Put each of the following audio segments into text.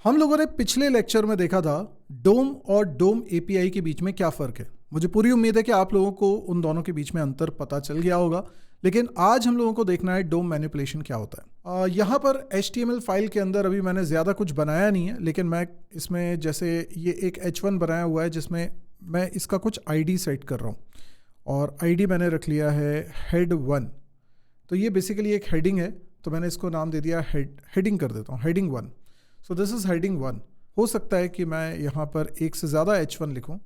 हम लोगों ने पिछले लेक्चर में देखा था डोम और डोम एपीआई के बीच में क्या फ़र्क है। मुझे पूरी उम्मीद है कि आप लोगों को उन दोनों के बीच में अंतर पता चल गया होगा, लेकिन आज हम लोगों को देखना है डोम मैनिपुलेशन क्या होता है। यहाँ पर HTML फाइल के अंदर अभी मैंने ज़्यादा कुछ बनाया नहीं है, लेकिन मैं इसमें जैसे ये एक H1 बनाया हुआ है जिसमें मैं इसका कुछ ID सेट कर रहा हूँ और ID मैंने रख लिया है head1। तो ये बेसिकली एक हेडिंग है, तो मैंने इसको नाम दे दिया हेडिंग कर देता हूँ, heading 1। So this is heading 1। हो सकता है कि मैं यहाँ पर एक से ज़्यादा H1 लिखूँ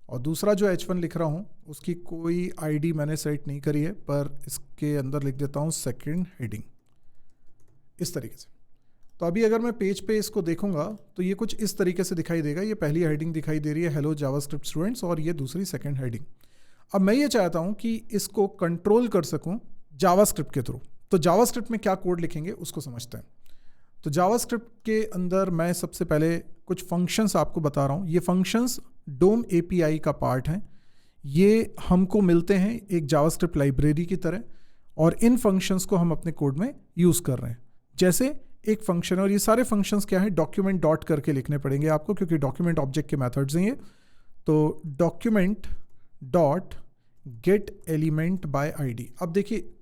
और दूसरा जो H1 लिख रहा हूँ उसकी कोई आईडी मैंने सेट नहीं करी है, पर इसके अंदर लिख देता हूँ सेकंड हेडिंग, इस तरीके से। तो अभी अगर मैं पेज पे इसको देखूंगा तो ये कुछ इस तरीके से दिखाई देगा। ये पहली हेडिंग दिखाई दे रही है हेलो जावास्क्रिप्ट स्टूडेंट्स, और ये दूसरी सेकंड हेडिंग। अब मैं ये चाहता हूँ कि इसको कंट्रोल कर सकूँ जावास्क्रिप्ट के थ्रू। तो जावास्क्रिप्ट में क्या कोड लिखेंगे उसको समझते हैं। तो जावास्क्रिप्ट के अंदर मैं सबसे पहले कुछ फंक्शंस आपको बता रहा हूँ। ये फंक्शंस डोम एपीआई का पार्ट हैं। ये हमको मिलते हैं एक जावास्क्रिप्ट लाइब्रेरी की तरह, और इन फंक्शंस को हम अपने कोड में यूज़ कर रहे हैं। जैसे एक फंक्शन है, और ये सारे फंक्शंस क्या है, डॉक्यूमेंट डॉट करके लिखने पड़ेंगे आपको, क्योंकि डॉक्यूमेंट ऑब्जेक्ट के मेथड्स हैं ये। तो document dot gate element by ID. अब देखिए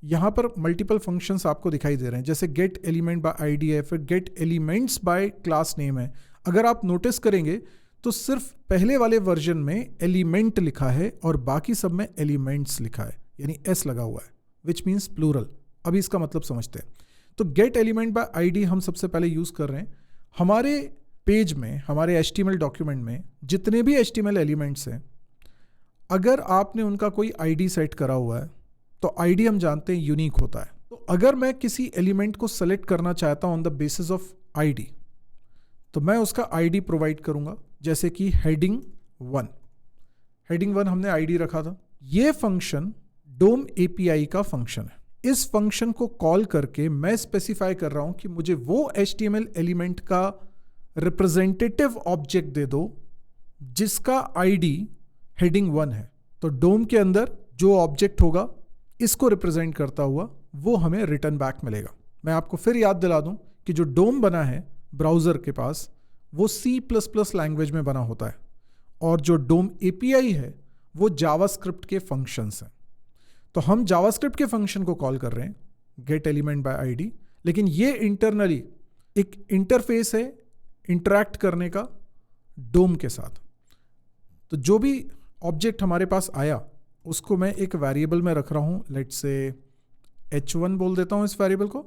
यहाँ पर मल्टीपल फंक्शंस आपको दिखाई दे रहे हैं, जैसे गेट एलिमेंट बाय आईडी है, फिर gate elements by class name है। अगर आप नोटिस करेंगे तो सिर्फ पहले वाले वर्जन में एलिमेंट लिखा है और बाकी सब में एलिमेंट्स लिखा है, यानी एस लगा हुआ है, विच मीन्स प्लूरल। अभी इसका मतलब समझते हैं। तो गेट एलिमेंट बाय आईडी हम सबसे पहले यूज कर रहे हैं। हमारे पेज में, हमारे HTML डॉक्यूमेंट में जितने भी HTML एलिमेंट्स हैं, अगर आपने उनका कोई आईडी सेट करा हुआ है तो आईडी हम जानते हैं यूनिक होता है। तो अगर मैं किसी एलिमेंट को सेलेक्ट करना चाहता हूं on the basis of ID, तो मैं उसका आईडी प्रोवाइड करूंगा, जैसे कि हेडिंग 1। हेडिंग 1 हमने आईडी रखा था। ये फंक्शन डोम एपीआई का फंक्शन है। इस फंक्शन को कॉल करके मैं स्पेसिफाई कर रहा हूं कि मुझे वो HTML एलिमेंट का रिप्रेजेंटेटिव ऑब्जेक्ट दे दो जिसका आईडी हेडिंग 1 है। तो डोम के अंदर जो ऑब्जेक्ट होगा इसको रिप्रेजेंट करता हुआ वो हमें रिटर्न बैक मिलेगा। मैं आपको फिर याद दिला दूं कि जो डोम बना है ब्राउज़र के पास वो C++ लैंग्वेज में बना होता है, और जो डोम एपीआई है वो जावास्क्रिप्ट के फंक्शंस हैं। तो हम जावास्क्रिप्ट के फंक्शन को कॉल कर रहे हैं गेट एलिमेंट बाय आईडी, लेकिन ये इंटरनली एक इंटरफेस है इंटरैक्ट करने का डोम के साथ। तो जो भी ऑब्जेक्ट हमारे पास आया उसको मैं एक वेरिएबल में रख रहा हूँ, लेट्स से H1 बोल देता हूँ इस वेरिएबल को।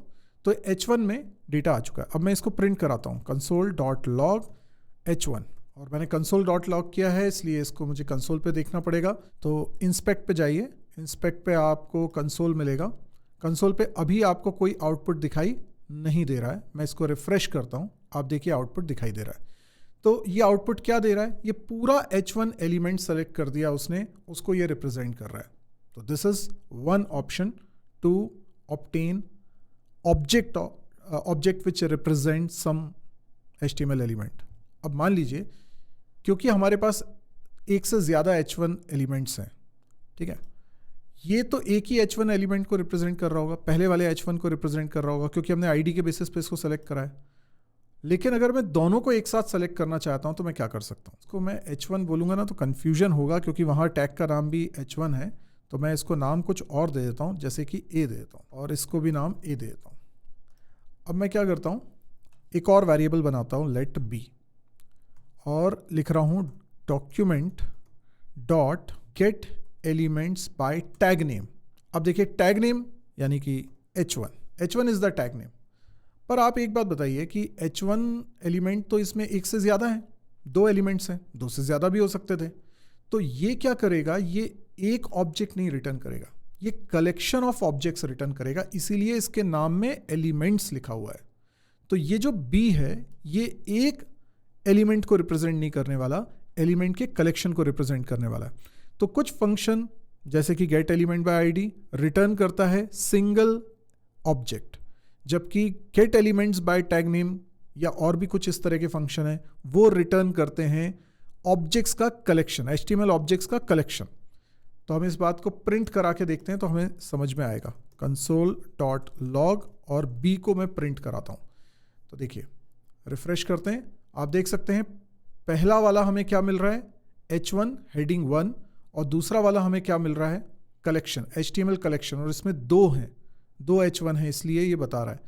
तो H1 में डेटा आ चुका है। अब मैं इसको प्रिंट कराता हूँ console.log H1, और मैंने console.log किया है इसलिए इसको मुझे कंसोल पे देखना पड़ेगा। तो इंस्पेक्ट पे जाइए, इंस्पेक्ट पे आपको कंसोल मिलेगा। कंसोल पे अभी आपको कोई आउटपुट दिखाई नहीं दे रहा है। मैं इसको रिफ्रेश करता हूँ, आप देखिए आउटपुट दिखाई दे रहा है। तो ये आउटपुट क्या दे रहा है, ये पूरा H1 एलिमेंट सेलेक्ट कर दिया उसने, उसको ये रिप्रेजेंट कर रहा है। तो this is one option to obtain object which represent some HTML element. अब मान लीजिए क्योंकि हमारे पास एक से ज़्यादा H1 एलिमेंट्स हैं, ठीक है, ये तो एक ही H1 एलिमेंट को रिप्रेजेंट कर रहा होगा, पहले वाले H1 को रिप्रेजेंट कर रहा होगा, क्योंकि हमने आईडी के बेसिस पे इसको सेलेक्ट करा है। लेकिन अगर मैं दोनों को एक साथ सेलेक्ट करना चाहता हूं तो मैं क्या कर सकता हूं, इसको मैं H1 बोलूंगा ना तो कन्फ्यूजन होगा, क्योंकि वहां टैग का नाम भी H1 है। तो मैं इसको नाम कुछ और दे देता हूं, जैसे कि A दे देता हूं, और इसको भी नाम A दे देता हूं। अब मैं क्या करता हूं, एक और वेरिएबल बनाता हूं लेट B, और लिख रहा हूं document dot get elements bye tag name. अब देखिए टैग नेम यानी कि H1 is the tag name. पर आप एक बात बताइए कि H1 एलिमेंट तो इसमें एक से ज़्यादा है, 2 एलिमेंट्स हैं, 2 से ज़्यादा भी हो सकते थे। तो ये क्या करेगा, ये एक ऑब्जेक्ट नहीं रिटर्न करेगा, ये कलेक्शन ऑफ ऑब्जेक्ट्स रिटर्न करेगा, इसीलिए इसके नाम में एलिमेंट्स लिखा हुआ है। तो ये जो B है ये एक एलिमेंट को रिप्रेजेंट नहीं करने वाला, एलिमेंट के कलेक्शन को रिप्रेजेंट करने वाला है। तो कुछ फंक्शन जैसे कि gate element by ID return करता है सिंगल ऑब्जेक्ट, जबकि gate elements bye tag name या और भी कुछ इस तरह के फंक्शन है वो रिटर्न करते हैं ऑब्जेक्ट्स का कलेक्शन, HTML ऑब्जेक्ट्स का कलेक्शन। तो हम इस बात को प्रिंट करा के देखते हैं तो हमें समझ में आएगा। console.log और B को मैं प्रिंट कराता हूं। तो देखिए रिफ्रेश करते हैं, आप देख सकते हैं पहला वाला हमें क्या मिल रहा है, H1 हेडिंग 1, और दूसरा वाला हमें क्या मिल रहा है, कलेक्शन, HTML कलेक्शन, और इसमें दो हैं, दो H1 है, इसलिए ये बता रहा है।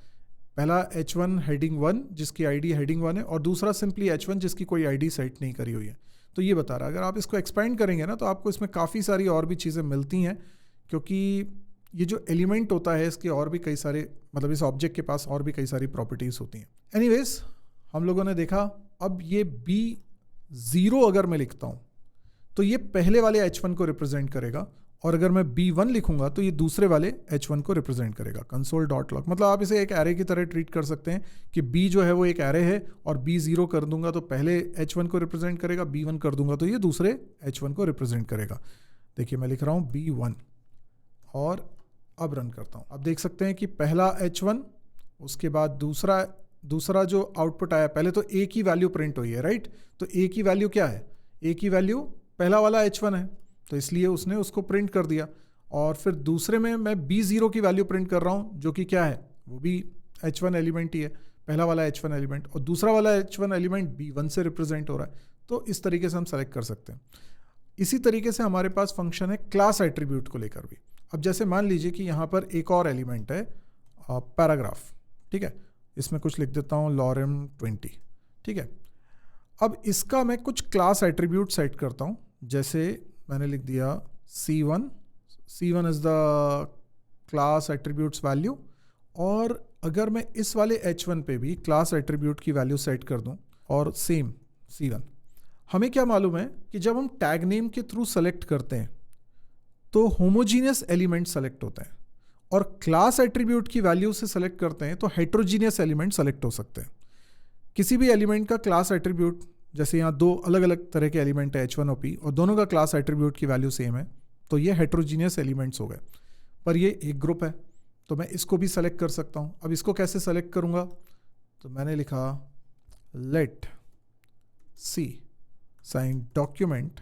पहला H1 हेडिंग 1 जिसकी आईडी हेडिंग 1 है, और दूसरा सिंपली H1 जिसकी कोई आईडी सेट नहीं करी हुई है। तो ये बता रहा है। अगर आप इसको एक्सपेंड करेंगे ना तो आपको इसमें काफ़ी सारी और भी चीज़ें मिलती हैं, क्योंकि ये जो एलिमेंट होता है इसके और भी कई सारे, मतलब इस ऑब्जेक्ट के पास और भी कई सारी प्रॉपर्टीज़ होती हैं। एनीवेज, हम लोगों ने देखा, अब ये B0 अगर मैं लिखता हूँ तो ये पहले वाले H1 को रिप्रेजेंट करेगा, और अगर मैं B1 लिखूंगा तो ये दूसरे वाले H1 को रिप्रेजेंट करेगा। console.log, मतलब आप इसे एक एरे की तरह ट्रीट कर सकते हैं कि B जो है वो एक एरे है, और B0 कर दूंगा तो पहले H1 को रिप्रेजेंट करेगा, B1 कर दूंगा तो ये दूसरे H1 को रिप्रेजेंट करेगा। देखिए मैं लिख रहा हूँ B1 और अब रन करता हूँ। अब देख सकते हैं कि पहला H1, उसके बाद दूसरा जो आउटपुट आया, पहले तो A की वैल्यू प्रिंट हुई है, राइट। तो A की वैल्यू क्या है, A की वैल्यू पहला वाला H1 है, तो इसलिए उसने उसको प्रिंट कर दिया। और फिर दूसरे में मैं B0 की वैल्यू प्रिंट कर रहा हूँ, जो कि क्या है, वो भी H1 एलिमेंट ही है, पहला वाला H1 एलिमेंट, और दूसरा वाला H1 एलिमेंट B1 से रिप्रेजेंट हो रहा है। तो इस तरीके से हम सेलेक्ट कर सकते हैं। इसी तरीके से हमारे पास फंक्शन है क्लास एट्रीब्यूट को लेकर भी। अब जैसे मान लीजिए कि यहाँ पर एक और एलिमेंट है पैराग्राफ, ठीक है, इसमें कुछ लिख देता हूँ lorem 20, ठीक है। अब इसका मैं कुछ क्लास एट्रीब्यूट सेट करता हूँ, जैसे मैंने लिख दिया C1 is the class attributes value, और अगर मैं इस वाले H1 पे भी क्लास एट्रीब्यूट की वैल्यू सेट कर दूं और सेम C1, हमें क्या मालूम है कि जब हम टैग नेम के थ्रू सेलेक्ट करते हैं तो होमोजीनियस एलिमेंट सेलेक्ट होते हैं, और क्लास एट्रीब्यूट की वैल्यू से सेलेक्ट करते हैं तो हेट्रोजीनियस एलिमेंट सेलेक्ट हो सकते हैं। किसी भी एलिमेंट का क्लास एट्रीब्यूट, जैसे यहाँ दो अलग अलग तरह के एलिमेंट है H1 और P, और दोनों का क्लास एट्रीब्यूट की वैल्यू सेम है, तो ये हेट्रोजीनियस एलिमेंट्स हो गए। पर ये एक ग्रुप है, तो मैं इसको भी सेलेक्ट कर सकता हूँ। अब इसको कैसे सेलेक्ट करूँगा, तो मैंने लिखा let c sign document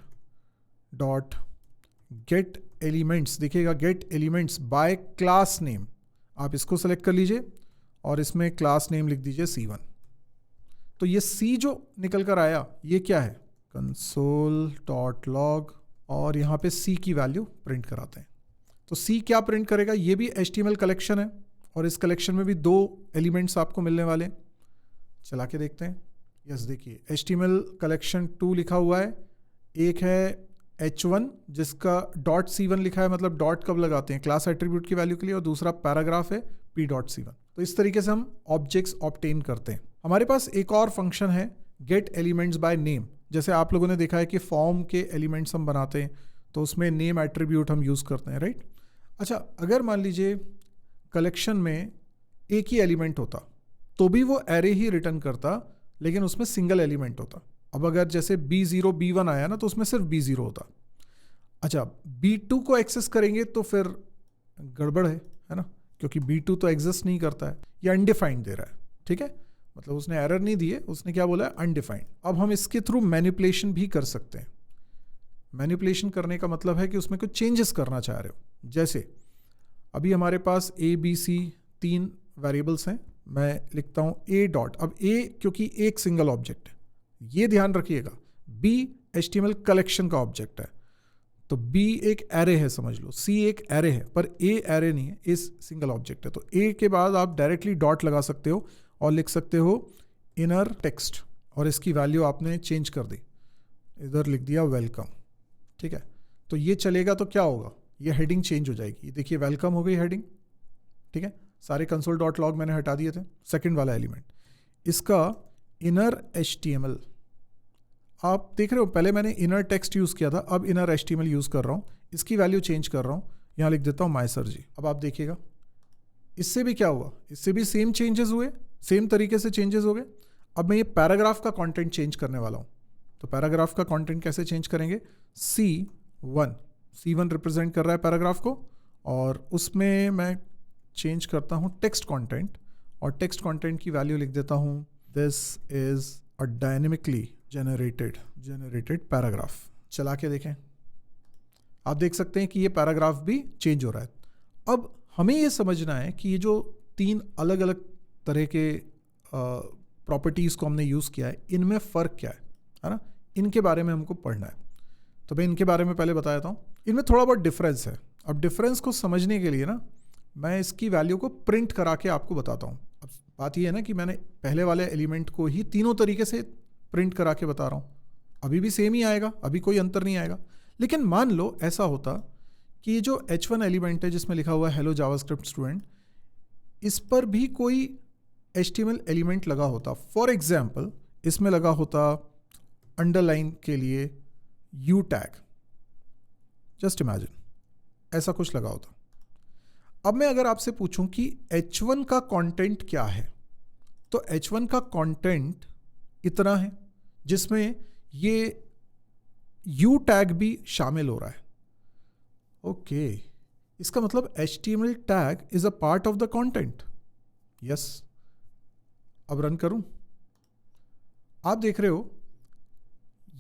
dot get elements, देखिएगा get elements by class name, आप इसको सेलेक्ट कर लीजिए और इसमें क्लास नेम लिख दीजिए C1। तो ये C जो निकल कर आया ये क्या है, console.log, और यहाँ पे C की वैल्यू प्रिंट कराते हैं। तो C क्या प्रिंट करेगा, ये भी HTML कलेक्शन है, और इस कलेक्शन में भी दो एलिमेंट्स आपको मिलने वाले हैं। चला के देखते हैं। यस, देखिए HTML कलेक्शन 2 लिखा हुआ है, एक है H1 जिसका .C1 लिखा है, मतलब डॉट कब लगाते हैं, क्लास एट्रीब्यूट की वैल्यू के लिए, और दूसरा पैराग्राफ है P.C1। तो इस तरीके से हम ऑब्जेक्ट्स ऑब्टेन करते हैं। हमारे पास एक और फंक्शन है गेट एलिमेंट्स बाय नेम। जैसे आप लोगों ने देखा है कि फॉर्म के एलिमेंट्स हम बनाते हैं तो उसमें नेम एट्रीब्यूट हम यूज़ करते हैं, राइट। अच्छा, अगर मान लीजिए कलेक्शन में एक ही एलिमेंट होता तो भी वो एरे ही रिटर्न करता, लेकिन उसमें सिंगल एलिमेंट होता। अब अगर जैसे B0 B1 आया ना तो उसमें सिर्फ B0 होता। अच्छा, B2 को एक्सेस करेंगे तो फिर गड़बड़ है ना, क्योंकि B2 तो एग्जिस्ट नहीं करता है, ये अनडिफाइंड दे रहा है, ठीक है, मतलब उसने एरर नहीं दी है, उसने क्या बोला है, अनडिफाइंड। अब हम इसके थ्रू मैनिपुलेशन भी कर सकते हैं। मैनिपुलेशन करने का मतलब है कि उसमें कुछ चेंजेस करना चाह रहे हो। जैसे अभी हमारे पास ABC 3 वेरिएबल्स हैं, मैं लिखता हूँ A डॉट, अब A क्योंकि एक सिंगल ऑब्जेक्ट है, ये ध्यान रखिएगा। B HTML कलेक्शन का ऑब्जेक्ट है, तो B एक एरे है समझ लो, C एक एरे है, पर A एरे नहीं है, इस सिंगल ऑब्जेक्ट है। तो A के बाद आप डायरेक्टली डॉट लगा सकते हो और लिख सकते हो इनर टेक्स्ट, और इसकी वैल्यू आपने चेंज कर दी, इधर लिख दिया वेलकम, ठीक है। तो ये चलेगा तो क्या होगा, ये हेडिंग चेंज हो जाएगी। देखिए वेलकम हो गई हेडिंग, ठीक है। सारे console.log मैंने हटा दिए थे, सेकंड वाला एलिमेंट। इसका इनर HTML आप देख रहे हो, पहले मैंने इनर टेक्स्ट यूज़ किया था, अब इनर HTML यूज़ कर रहा हूँ, इसकी वैल्यू चेंज कर रहा हूँ, यहाँ लिख देता हूँ माय सर जी। अब आप देखिएगा इससे भी क्या हुआ, इससे भी सेम चेंजेस हुए, सेम तरीके से चेंजेस हो गए। अब मैं ये पैराग्राफ का कंटेंट चेंज करने वाला हूँ, तो पैराग्राफ का कंटेंट कैसे चेंज करेंगे, C1 रिप्रेजेंट कर रहा है पैराग्राफ को, और उसमें मैं चेंज करता हूँ टेक्स्ट कंटेंट, और टेक्स्ट कंटेंट की वैल्यू लिख देता हूँ this is a dynamically generated paragraph. चला के देखें, आप देख सकते हैं कि ये पैराग्राफ भी चेंज हो रहा है। अब हमें ये समझना है कि ये जो 3 अलग अलग तरह के प्रॉपर्टीज़ को हमने यूज़ किया है, इनमें फ़र्क क्या है ना, इनके बारे में हमको पढ़ना है। तो मैं इनके बारे में पहले बता देता हूँ। इनमें थोड़ा बहुत डिफरेंस है। अब डिफरेंस को समझने के लिए ना मैं इसकी वैल्यू को प्रिंट करा के आपको बताता हूँ। अब बात ये है ना कि मैंने पहले वाले एलिमेंट को ही तीनों तरीके से प्रिंट करा के बता रहा हूँ, अभी भी सेम ही आएगा, अभी कोई अंतर नहीं आएगा। लेकिन मान लो ऐसा होता कि ये जो H1 एलिमेंट है जिसमें लिखा हुआ है हेलो जावास्क्रिप्ट स्टूडेंट, इस पर भी कोई HTML एलिमेंट लगा होता। फॉर एग्जाम्पल इसमें लगा होता अंडरलाइन के लिए यू टैग, जस्ट इमेजिन ऐसा कुछ लगा होता। अब मैं अगर आपसे पूछूं कि H1 का कंटेंट क्या है, तो H1 का कंटेंट इतना है जिसमें ये यू टैग भी शामिल हो रहा है। ओके, इसका मतलब HTML tag is a part of the content. Yes, अब रन करूं, आप देख रहे हो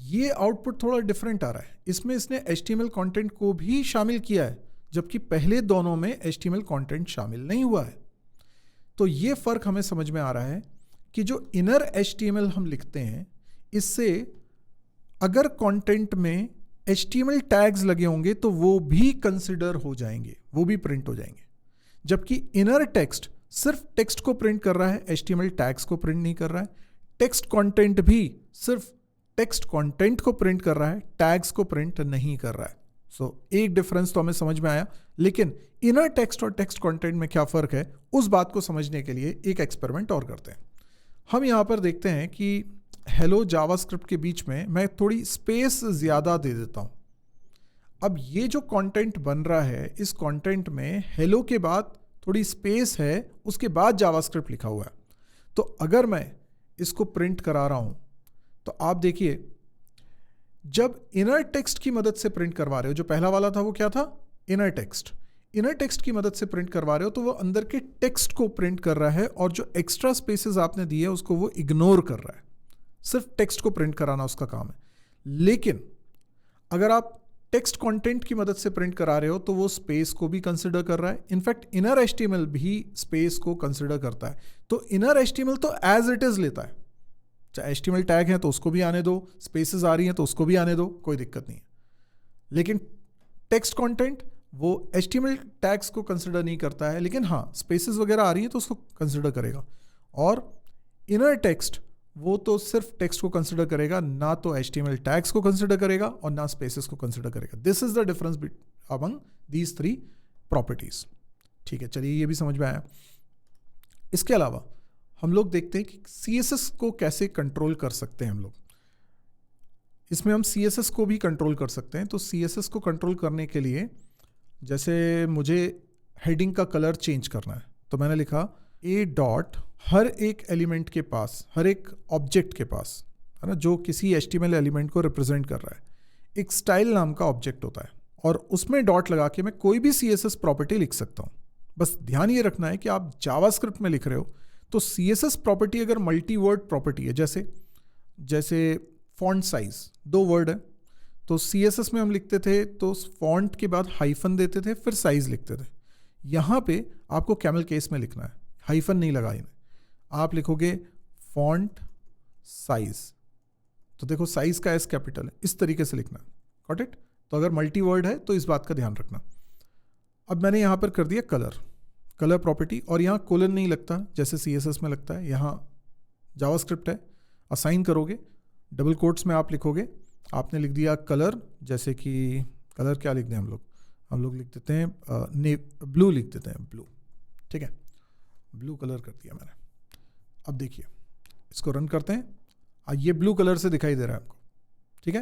ये आउटपुट थोड़ा डिफरेंट आ रहा है। इसमें इसने HTML कंटेंट को भी शामिल किया है, जबकि पहले दोनों में HTML कंटेंट शामिल नहीं हुआ है। तो ये फर्क हमें समझ में आ रहा है कि जो इनर HTML हम लिखते हैं, इससे अगर कंटेंट में HTML टैग्स लगे होंगे तो वो भी कंसिडर हो जाएंगे, वो भी प्रिंट हो जाएंगे। जबकि इनर टेक्स्ट सिर्फ टेक्स्ट को प्रिंट कर रहा है, HTML टैग्स को प्रिंट नहीं कर रहा है। टेक्स्ट कंटेंट भी सिर्फ टेक्स्ट कंटेंट को प्रिंट कर रहा है, टैग्स को प्रिंट नहीं कर रहा है। एक डिफरेंस तो हमें समझ में आया, लेकिन इनर टेक्स्ट और टेक्स्ट कंटेंट में क्या फर्क है, उस बात को समझने के लिए एक एक्सपेरिमेंट और करते हैं। हम यहां पर देखते हैं कि हेलो जावास्क्रिप्ट के बीच में मैं थोड़ी स्पेस ज़्यादा दे देता हूं। अब ये जो कंटेंट बन रहा है, इस कंटेंट में हेलो के बाद थोड़ी स्पेस है, उसके बाद जावास्क्रिप्ट लिखा हुआ है। तो अगर मैं इसको प्रिंट करा रहा हूं तो आप देखिए, जब इनर टेक्स्ट की मदद से प्रिंट करवा रहे हो, जो पहला वाला था वो क्या था, इनर टेक्स्ट। इनर टेक्स्ट की मदद से प्रिंट करवा रहे हो तो वो अंदर के टेक्स्ट को प्रिंट कर रहा है, और जो एक्स्ट्रा स्पेसेस आपने दिए उसको वो इग्नोर कर रहा है। सिर्फ टेक्स्ट को प्रिंट कराना उसका काम है। लेकिन अगर आप टेक्स्ट कंटेंट की मदद से प्रिंट करा रहे हो तो वो स्पेस को भी कंसिडर कर रहा है। इनफैक्ट इनर HTML भी स्पेस को कंसिडर करता है। तो इनर HTML तो एज इट इज लेता है, चाहे HTML टैग है तो उसको भी आने दो, स्पेसेस आ रही हैं तो उसको भी आने दो, कोई दिक्कत नहीं है। लेकिन टेक्स्ट कंटेंट वो HTML टैग्स को कंसिडर नहीं करता है, लेकिन हाँ स्पेसेस वगैरह आ रही हैं तो उसको कंसिडर करेगा। और इनर टेक्स्ट वो तो सिर्फ टेक्स्ट को कंसिडर करेगा, ना तो HTML टैग्स को कंसिडर करेगा और ना स्पेसेस को कंसिडर करेगा। This is the difference among these 3 properties. ठीक है, चलिए ये भी समझ में आया। इसके अलावा हम लोग देखते हैं कि CSS को कैसे कंट्रोल कर सकते हैं हम लोग। इसमें हम CSS को भी कंट्रोल कर सकते हैं। तो CSS को कंट्रोल करने के लिए, जैसे मुझे हेडिंग का कलर चेंज करना है, तो मैंने लिखा A डॉट हर एक एलिमेंट के पास, हर एक ऑब्जेक्ट के पास, है ना, जो किसी HTML एलिमेंट को रिप्रेजेंट कर रहा है, एक स्टाइल नाम का ऑब्जेक्ट होता है, और उसमें डॉट लगा के मैं कोई भी CSS प्रॉपर्टी लिख सकता हूँ। बस ध्यान ये रखना है कि आप जावास्क्रिप्ट में लिख रहे हो तो CSS प्रॉपर्टी अगर मल्टी वर्ड प्रॉपर्टी है, जैसे फॉन्ट साइज 2 वर्ड है, तो CSS में हम लिखते थे तो फॉन्ट के बाद हाइफन देते थे, फिर साइज लिखते थे। यहाँ पे आपको कैमल केस में लिखना है, हाइफन नहीं लगाना। आप लिखोगे फॉन्ट साइज, तो देखो साइज का S कैपिटल है, इस तरीके से लिखना। Got it? तो अगर मल्टी वर्ड है तो इस बात का ध्यान रखना। अब मैंने यहाँ पर कर दिया कलर प्रॉपर्टी, और यहाँ कोलन नहीं लगता जैसे CSS में लगता है, यहाँ जावास्क्रिप्ट है। असाइन करोगे, डबल कोट्स में आप लिखोगे, आपने लिख दिया कलर, जैसे कि कलर क्या लिख दें हम लोग लिख देते हैं ब्लू लिख देते हैं, ब्लू। ठीक है, ब्लू कलर कर दिया मैंने। अब देखिए इसको रन करते हैं, ये ब्लू कलर से दिखाई दे रहा है आपको। ठीक है,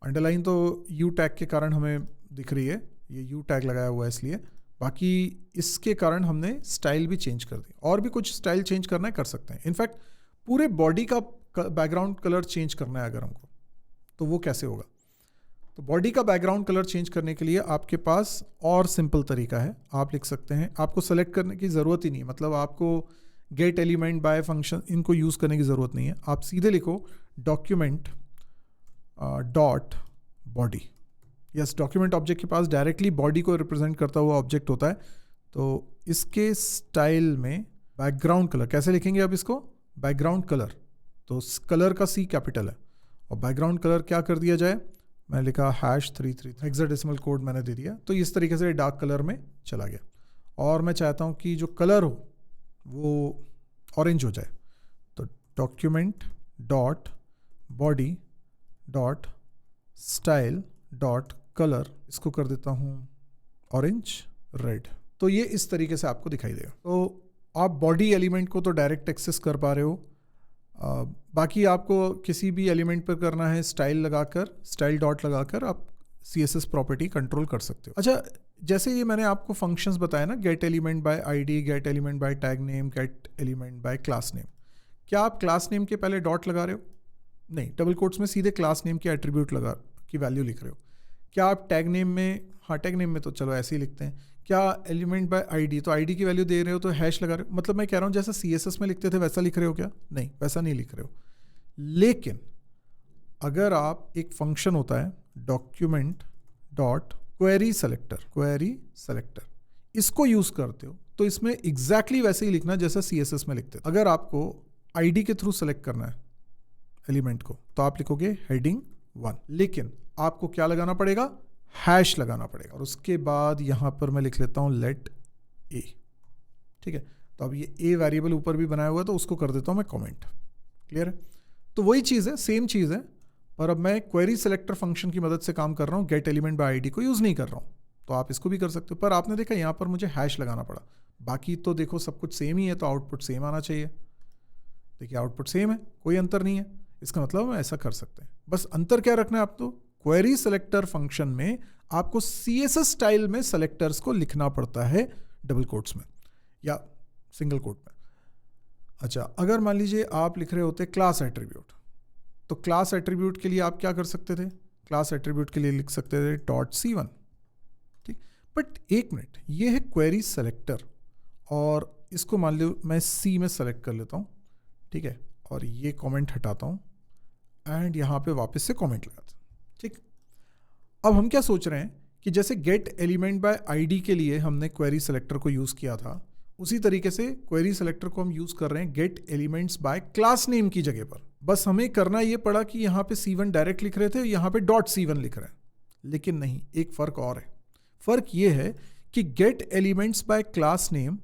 अंडरलाइन तो यू टैग के कारण हमें दिख रही है, ये यू टैग लगाया हुआ है इसलिए। बाकी इसके कारण हमने स्टाइल भी चेंज कर दी, और भी कुछ स्टाइल चेंज करना है कर सकते हैं। इनफैक्ट पूरे बॉडी का बैकग्राउंड कलर चेंज करना है अगर हमको, तो वो कैसे होगा? तो बॉडी का बैकग्राउंड कलर चेंज करने के लिए आपके पास और सिंपल तरीका है। आप लिख सकते हैं, आपको सेलेक्ट करने की ज़रूरत ही नहीं है, मतलब आपको गेट एलिमेंट बाय फंक्शन इनको यूज़ करने की ज़रूरत नहीं है। आप सीधे लिखो document dot body. Yes, document object के पास डायरेक्टली बॉडी को रिप्रेजेंट करता हुआ ऑब्जेक्ट होता है। तो इसके स्टाइल में बैकग्राउंड कलर कैसे लिखेंगे? अब इसको बैकग्राउंड कलर, तो कलर का C कैपिटल है और बैकग्राउंड कलर क्या कर दिया जाए, मैंने लिखा #33 हेक्साडेसिमल कोड मैंने दे दिया, तो इस तरीके से डार्क कलर में चला गया। और मैं चाहता हूँ कि जो कलर हो वो ऑरेंज हो जाए, तो document dot body dot style dot colour, इसको कर देता हूँ ऑरेंज रेड। तो ये इस तरीके से आपको दिखाई देगा। तो आप बॉडी एलिमेंट को तो डायरेक्ट एक्सेस कर पा रहे हो, बाकी आपको किसी भी एलिमेंट पर करना है स्टाइल लगाकर, स्टाइल डॉट लगाकर आप CSS प्रॉपर्टी कंट्रोल कर सकते हो। अच्छा, जैसे ये मैंने आपको फंक्शंस बताया ना, gate element by ID, gate element by tag name, gate element by class name, क्या आप क्लास नेम के पहले डॉट लगा रहे हो? नहीं, डबल कोट्स में सीधे क्लास नेम के एट्रीब्यूट की वैल्यू लिख रहे हो। क्या आप टैग नेम में, हाँ टैग नेम में तो चलो ऐसे ही लिखते हैं, क्या एलिमेंट बाय आईडी, तो आईडी की वैल्यू दे रहे हो तो हैश लगा रहे हो। मतलब मैं कह रहा हूँ जैसा CSS में लिखते थे वैसा लिख रहे हो क्या? नहीं, वैसा नहीं लिख रहे हो। लेकिन अगर आप, एक फंक्शन होता है डॉक्यूमेंट डॉट क्वेरी सेलेक्टर, इसको यूज करते हो तो इसमें एग्जैक्टली वैसे ही लिखना जैसा CSS में लिखते थे। अगर आपको आईडी के थ्रू सेलेक्ट करना है एलिमेंट को तो आप लिखोगे हेडिंग 1, लेकिन आपको क्या लगाना पड़ेगा, हैश लगाना पड़ेगा। और उसके बाद यहां पर मैं लिख लेता हूं लेट ए, ठीक है। तो अब ये ए वेरिएबल ऊपर भी बनाया हुआ है तो उसको कर देता हूं मैं कमेंट। क्लियर है? तो वही चीज़ है, सेम चीज़ है, पर अब मैं क्वेरी सेलेक्टर फंक्शन की मदद से काम कर रहा हूँ, गेट एलिमेंट बाय आईडी को यूज़ नहीं कर रहा हूँ। तो आप इसको भी कर सकते हो, पर आपने देखा यहाँ पर मुझे हैश लगाना पड़ा। बाकी तो देखो सब कुछ सेम ही है, तो आउटपुट सेम आना चाहिए। देखिए आउटपुट सेम है, कोई अंतर नहीं है। इसका मतलब हम ऐसा कर सकते हैं। बस अंतर क्या रखना है आपको, क्वेरी सेलेक्टर फंक्शन में आपको CSS स्टाइल में सेलेक्टर्स को लिखना पड़ता है डबल कोट्स में या सिंगल कोट में। अच्छा, अगर मान लीजिए आप लिख रहे होते क्लास एट्रीब्यूट, तो क्लास एट्रीब्यूट के लिए आप क्या कर सकते थे, क्लास एट्रीब्यूट के लिए लिख सकते थे .C1, ठीक। बट एक मिनट, ये है क्वेरी सेलेक्टर और इसको मान लो मैं C में सेलेक्ट कर लेता हूँ, ठीक है, और ये कमेंट हटाता हूँ एंड यहाँ पे वापस से कमेंट लगाता हूँ, ठीक। अब हम क्या सोच रहे हैं कि जैसे गेट एलिमेंट बाय आईडी के लिए हमने क्वेरी सेलेक्टर को यूज़ किया था, उसी तरीके से क्वेरी सेलेक्टर को हम यूज़ कर रहे हैं gate elements by class name की जगह पर। बस हमें करना ये पड़ा कि यहाँ पे C1 डायरेक्ट लिख रहे थे, यहाँ पे .C1 लिख रहे हैं। लेकिन नहीं, एक फ़र्क और है। फ़र्क ये है कि gate elements by class name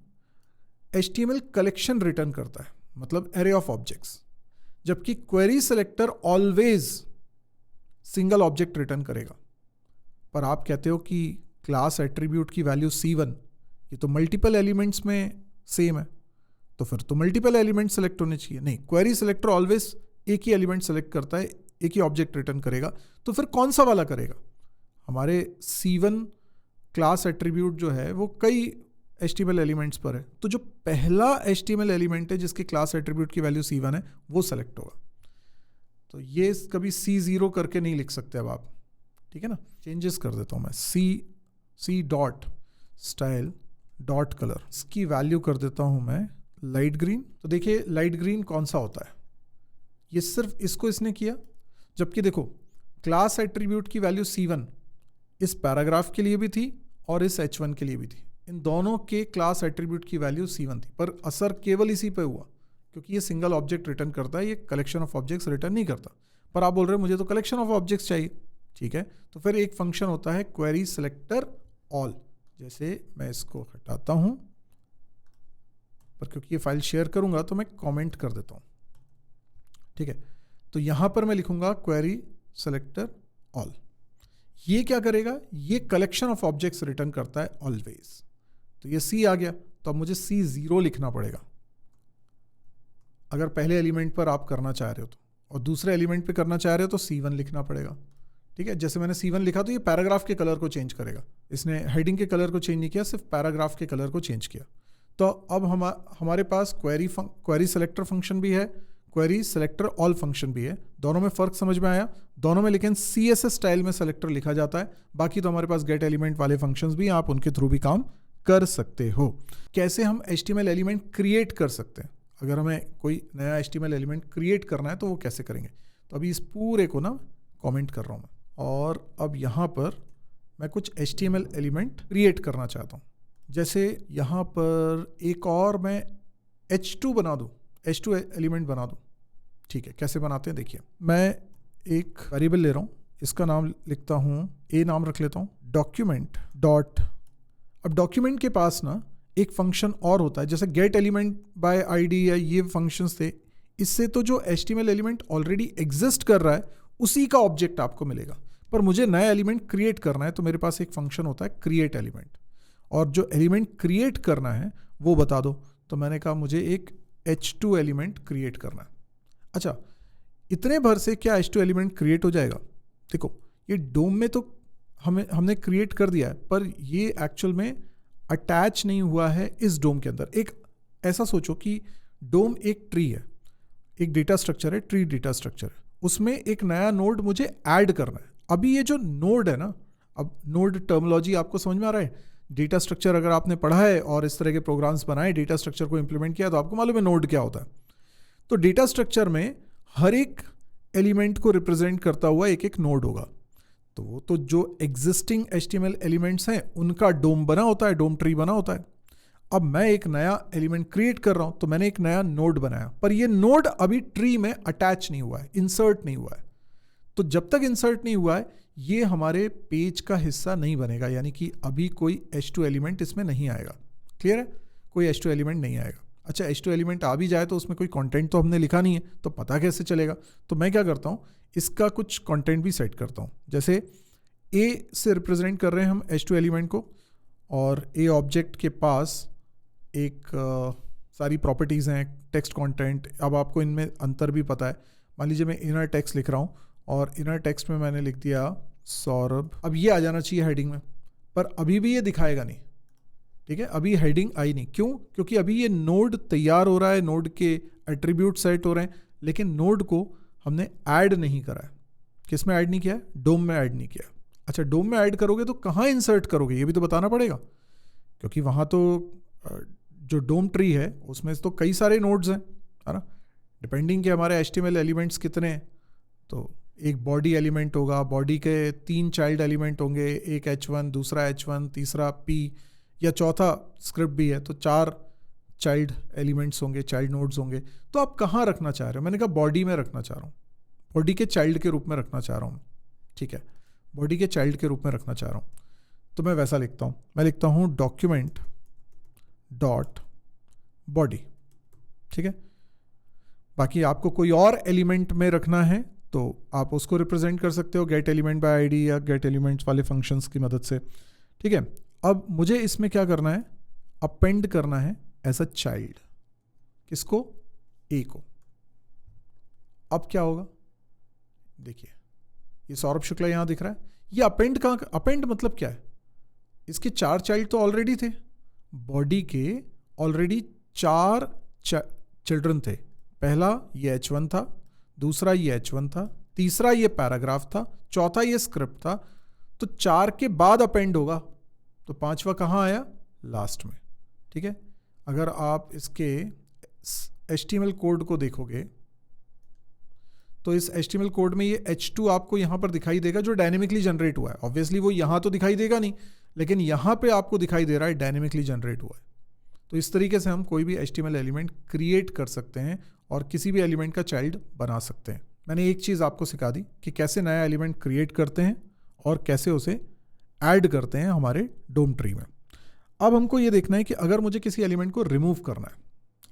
HTML collection return करता है, मतलब एरे ऑफ ऑब्जेक्ट्स, जबकि query selector always single object return करेगा। पर आप कहते हो कि क्लास एट्रीब्यूट की वैल्यू C1, ये तो मल्टीपल एलिमेंट्स में सेम है, तो फिर तो मल्टीपल एलिमेंट सेलेक्ट होने चाहिए। नहीं, क्वेरी सेलेक्टर ऑलवेज एक ही एलिमेंट सेलेक्ट करता है, एक ही ऑब्जेक्ट रिटर्न करेगा। तो फिर कौन सा वाला करेगा? हमारे C1 क्लास एट्रीब्यूट जो है वो कई HTML एलिमेंट्स पर है, तो जो पहला HTML एलिमेंट है जिसके क्लास एट्रीब्यूट की वैल्यू C1 है वो सेलेक्ट होगा। तो ये कभी C0 करके नहीं लिख सकते अब आप, ठीक है ना। चेंजेस कर देता हूँ मैं, C dot style dot colour, इसकी वैल्यू कर देता हूँ मैं लाइट ग्रीन। तो देखिए लाइट ग्रीन कौन सा होता है, ये सिर्फ इसको इसने किया, जबकि देखो क्लास एट्रीब्यूट की वैल्यू C1 इस पैराग्राफ के लिए भी थी और इस H1 के लिए भी थी। इन दोनों के क्लास एट्रीब्यूट की वैल्यू C1 थी, पर असर केवल इसी पे हुआ क्योंकि ये सिंगल ऑब्जेक्ट रिटर्न करता है, ये कलेक्शन ऑफ ऑब्जेक्ट्स रिटर्न नहीं करता। पर आप बोल रहे हो मुझे तो कलेक्शन ऑफ ऑब्जेक्ट्स चाहिए, ठीक है, तो फिर एक फंक्शन होता है क्वेरी सेलेक्टर ऑल। जैसे मैं इसको हटाता हूं, पर क्योंकि ये फाइल शेयर करूंगा तो मैं कमेंट कर देता हूं, ठीक है। तो यहां पर मैं लिखूंगा क्वेरी सेलेक्टर ऑल। ये क्या करेगा, ये कलेक्शन ऑफ ऑब्जेक्ट्स रिटर्न करता है ऑलवेज। तो ये C आ गया, तो अब मुझे C0 लिखना पड़ेगा अगर पहले एलिमेंट पर आप करना चाह रहे हो तो, और दूसरे एलिमेंट पे करना चाह रहे हो तो C1 लिखना पड़ेगा, ठीक है। जैसे मैंने C1 लिखा तो ये पैराग्राफ के कलर को चेंज करेगा, इसने हेडिंग के कलर को चेंज नहीं किया, सिर्फ पैराग्राफ के कलर को चेंज किया। तो अब हमारे पास क्वेरी सेलेक्टर फंक्शन भी है, क्वेरी सेलेक्टर ऑल फंक्शन भी है। दोनों में फ़र्क समझ में आया? दोनों में लेकिन CSS स्टाइल में सेलेक्टर लिखा जाता है। बाकी तो हमारे पास गेट एलिमेंट वाले फंक्शंस भी हैं, आप उनके थ्रू भी काम कर सकते हो। कैसे हम HTML एलिमेंट क्रिएट कर सकते हैं, अगर हमें कोई नया HTML एलिमेंट क्रिएट करना है तो वो कैसे करेंगे, तो अभी इस पूरे को ना कमेंट कर रहा हूँ मैं, और अब यहाँ पर मैं कुछ HTML एलिमेंट क्रिएट करना चाहता हूँ। जैसे यहाँ पर एक और मैं H2 बना दूँ, H2 एलिमेंट बना दूँ। ठीक है, कैसे बनाते हैं देखिए, मैं एक वेरिएबल ले रहा हूँ, इसका नाम लिखता हूँ, ए नाम रख लेता हूँ, डॉक्यूमेंट डॉट। अब डॉक्यूमेंट के पास ना एक फंक्शन और होता है, जैसे गेट एलिमेंट बाय आईडी या ये फंक्शंस थे, इससे तो जो HTML एलिमेंट ऑलरेडी एग्जिस्ट कर रहा है उसी का ऑब्जेक्ट आपको मिलेगा। पर मुझे नया एलिमेंट क्रिएट करना है तो मेरे पास एक फंक्शन होता है क्रिएट एलिमेंट, और जो एलिमेंट क्रिएट करना है वो बता दो। तो मैंने कहा मुझे एक H2 एलिमेंट क्रिएट करना है। अच्छा, इतने भर से क्या H2 एलिमेंट क्रिएट हो जाएगा? देखो, ये डोम में तो हमने क्रिएट कर दिया है, पर ये एक्चुअल में अटैच नहीं हुआ है इस डोम के अंदर। एक ऐसा सोचो कि डोम एक ट्री है, एक डेटा स्ट्रक्चर है, ट्री डेटा स्ट्रक्चर है, उसमें एक नया नोड मुझे ऐड करना है। अभी ये जो नोड है ना, अब नोड टर्मिनोलॉजी आपको समझ में आ रहा है? डेटा स्ट्रक्चर अगर आपने पढ़ा है और इस तरह के प्रोग्राम्स बनाए, डेटा स्ट्रक्चर को इंप्लीमेंट किया, तो आपको मालूम है नोड क्या होता है। तो डेटा स्ट्रक्चर में हर एक एलिमेंट को रिप्रेजेंट करता हुआ एक एक नोड होगा। तो वो तो जो एग्जिस्टिंग HTML एलिमेंट्स हैं उनका डोम बना होता है, डोम ट्री बना होता है। अब मैं एक नया एलिमेंट क्रिएट कर रहा हूं, तो मैंने एक नया नोड बनाया, पर ये नोड अभी ट्री में अटैच नहीं हुआ है, इंसर्ट नहीं हुआ है। तो जब तक इंसर्ट नहीं हुआ है ये हमारे पेज का हिस्सा नहीं बनेगा, यानी कि अभी कोई H2 एलिमेंट इसमें नहीं आएगा। क्लियर है? कोई H2 एलिमेंट नहीं आएगा। अच्छा, H2 एलिमेंट आ भी जाए तो उसमें कोई कंटेंट तो हमने लिखा नहीं है, तो पता कैसे चलेगा? तो मैं क्या करता हूँ, इसका कुछ कंटेंट भी सेट करता हूँ। जैसे A से रिप्रेजेंट कर रहे हैं हम H2 एलिमेंट को, और A ऑब्जेक्ट के पास एक सारी प्रॉपर्टीज़ हैं, टेक्स्ट कंटेंट। अब आपको इनमें अंतर भी पता है। मान लीजिए मैं इनर टेक्स्ट लिख रहा हूँ और इनर टेक्स्ट में मैंने लिख दिया सौरभ। अब ये आ जाना चाहिए हेडिंग में, पर अभी भी ये दिखाएगा नहीं। ठीक है, अभी हेडिंग आई नहीं। क्यों? क्योंकि अभी ये नोड तैयार हो रहा है, नोड के एट्रीब्यूट सेट हो रहे हैं, लेकिन नोड को हमने ऐड नहीं करा है। किस में ऐड नहीं किया है? डोम में ऐड नहीं किया। अच्छा, डोम में ऐड करोगे तो कहाँ इंसर्ट करोगे ये भी तो बताना पड़ेगा, क्योंकि वहाँ तो जो डोम ट्री है उसमें तो कई सारे नोड्स हैं, है ना, डिपेंडिंग कि हमारे HTML एलिमेंट्स कितने हैं। तो एक बॉडी एलिमेंट होगा, बॉडी के 3 चाइल्ड एलिमेंट होंगे, एक H1, दूसरा H1, तीसरा P, या चौथा स्क्रिप्ट भी है, तो 4 चाइल्ड एलिमेंट्स होंगे, चाइल्ड नोड्स होंगे। तो आप कहाँ रखना चाह रहे हो? मैंने कहा बॉडी में रखना चाह रहा हूँ, बॉडी के चाइल्ड के रूप में रखना चाह रहा हूँ। ठीक है, बॉडी के चाइल्ड के रूप में रखना चाह रहा हूँ, तो मैं वैसा लिखता हूँ। मैं लिखता हूँ डॉक्यूमेंट डॉट बॉडी। ठीक है, बाकी आपको कोई और एलिमेंट में रखना है तो आप उसको रिप्रेजेंट कर सकते हो गेट एलिमेंट बाय आईडी या गेट एलिमेंट्स वाले फंक्शंस की मदद से। ठीक है, अब मुझे इसमें क्या करना है? अपेंड करना है एज अ चाइल्ड। किसको? ए को। अब क्या होगा? देखिए, ये सौरभ शुक्ला यहां दिख रहा है। ये अपेंड कहाँ? अपेंड मतलब क्या है? इसके 4 चाइल्ड तो ऑलरेडी थे, बॉडी के ऑलरेडी 4 चिल्ड्रन थे। पहला ये H1 था, दूसरा ये H1 था, तीसरा ये पैराग्राफ था, चौथा ये स्क्रिप्ट था। तो 4 के बाद अपेंड होगा, तो 5वां कहाँ आया? लास्ट में। ठीक है, अगर आप इसके HTML कोड को देखोगे तो इस HTML कोड में ये H2 आपको यहाँ पर दिखाई देगा जो डायनेमिकली जनरेट हुआ है। ऑब्वियसली वो यहाँ तो दिखाई देगा नहीं, लेकिन यहाँ पे आपको दिखाई दे रहा है डायनेमिकली जनरेट हुआ है। तो इस तरीके से हम कोई भी HTML एलिमेंट क्रिएट कर सकते हैं और किसी भी एलिमेंट का चाइल्ड बना सकते हैं। मैंने एक चीज़ आपको सिखा दी कि कैसे नया एलिमेंट क्रिएट करते हैं और कैसे उसे ऐड करते हैं हमारे डोम ट्री में। अब हमको ये देखना है कि अगर मुझे किसी एलिमेंट को रिमूव करना है।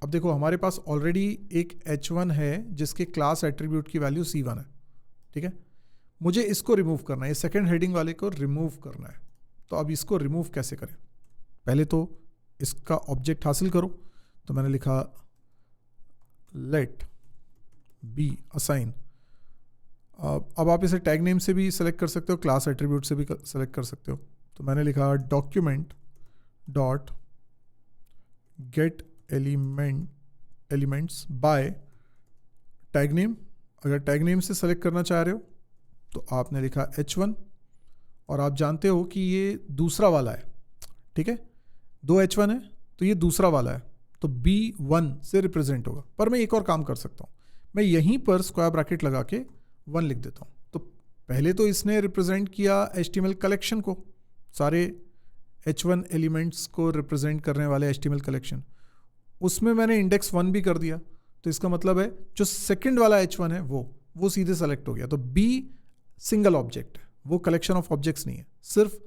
अब देखो, हमारे पास ऑलरेडी एक H1 है जिसके क्लास एट्रीब्यूट की वैल्यू C1 है। ठीक है, मुझे इसको रिमूव करना है, सेकेंड हेडिंग वाले को रिमूव करना है। तो अब इसको रिमूव कैसे करें? पहले तो इसका ऑब्जेक्ट हासिल करो। तो मैंने लिखा लेट बी असाइन। अब आप इसे टैग नेम से भी सेलेक्ट कर सकते हो, क्लास एट्रीब्यूट से भी सेलेक्ट कर सकते हो। तो मैंने लिखा document dot get elements bye tag name. अगर टैग नेम से सेलेक्ट करना चाह रहे हो तो आपने लिखा H1, और आप जानते हो कि ये दूसरा वाला है। ठीक है, 2 H1 है तो ये दूसरा वाला है, तो B1 से रिप्रेजेंट होगा। पर मैं एक और काम कर सकता हूँ, मैं यहीं पर स्क्वायर ब्रैकेट लगा के 1 लिख देता हूँ। तो पहले तो इसने रिप्रेजेंट किया HTML कलेक्शन को, सारे H1 एलिमेंट्स को रिप्रेजेंट करने वाले HTML कलेक्शन, उसमें मैंने इंडेक्स 1 भी कर दिया। तो इसका मतलब है जो सेकंड वाला H1 है वो सीधे सेलेक्ट हो गया। तो B सिंगल ऑब्जेक्ट है, वो कलेक्शन ऑफ ऑब्जेक्ट्स नहीं है, सिर्फ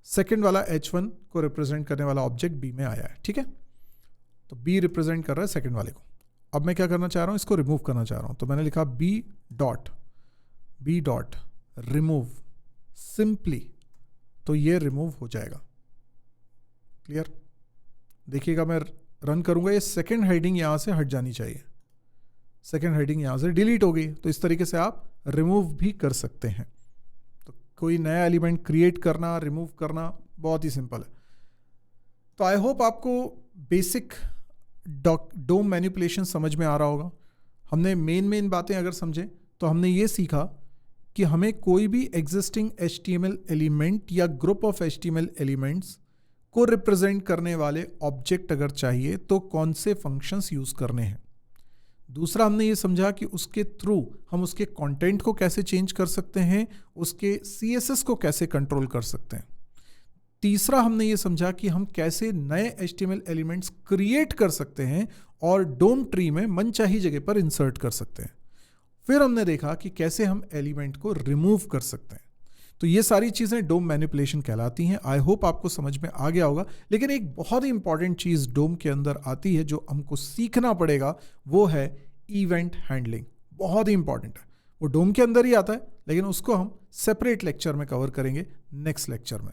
सेकंड वाला H1 को रिप्रेजेंट करने वाला ऑब्जेक्ट B में आया है। ठीक है, तो B रिप्रेजेंट कर रहा है सेकंड वाले को। अब मैं क्या करना चाह रहा हूँ, इसको रिमूव करना चाह रहा हूँ। तो मैंने लिखा B डॉट रिमूव सिंपली, तो ये रिमूव हो जाएगा। क्लियर? देखिएगा मैं रन करूंगा, ये सेकंड हेडिंग यहां से हट जानी चाहिए, सेकंड हेडिंग यहां से डिलीट हो गई। तो इस तरीके से आप रिमूव भी कर सकते हैं। तो कोई नया एलिमेंट क्रिएट करना, रिमूव करना बहुत ही सिंपल है। तो आई होप आपको बेसिक डोम मैनिपुलेशन समझ में आ रहा होगा। हमने मेन बातें अगर समझे तो हमने ये सीखा कि हमें कोई भी एग्जिस्टिंग HTML एलिमेंट या ग्रुप ऑफ HTML एलिमेंट्स को रिप्रेजेंट करने वाले ऑब्जेक्ट अगर चाहिए तो कौन से फंक्शंस यूज करने हैं। दूसरा, हमने ये समझा कि उसके थ्रू हम उसके कंटेंट को कैसे चेंज कर सकते हैं, उसके CSS को कैसे कंट्रोल कर सकते हैं। तीसरा, हमने ये समझा कि हम कैसे नए HTML एलिमेंट्स क्रिएट कर सकते हैं और डोम ट्री में मनचाही जगह पर इंसर्ट कर सकते हैं। फिर हमने देखा कि कैसे हम एलिमेंट को रिमूव कर सकते हैं। तो ये सारी चीज़ें डोम मैनिपुलेशन कहलाती हैं। आई होप आपको समझ में आ गया होगा। लेकिन एक बहुत ही इंपॉर्टेंट चीज़ डोम के अंदर आती है जो हमको सीखना पड़ेगा, वो है इवेंट हैंडलिंग। बहुत ही इंपॉर्टेंट है, वो डोम के अंदर ही आता है, लेकिन उसको हम सेपरेट लेक्चर में कवर करेंगे नेक्स्ट लेक्चर में।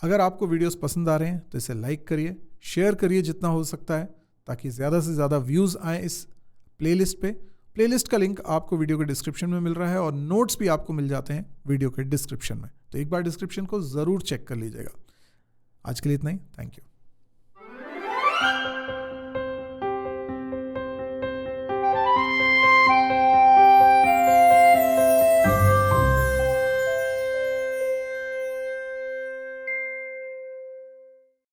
अगर आपको वीडियोस पसंद आ रहे हैं तो इसे लाइक करिए, शेयर करिए जितना हो सकता है, ताकि ज़्यादा से ज़्यादा व्यूज़ आएँ इस प्लेलिस्ट पे। प्लेलिस्ट का लिंक आपको वीडियो के डिस्क्रिप्शन में मिल रहा है और नोट्स भी आपको मिल जाते हैं वीडियो के डिस्क्रिप्शन में। तो एक बार डिस्क्रिप्शन को ज़रूर चेक कर लीजिएगा। आज के लिए इतना ही, थैंक यू।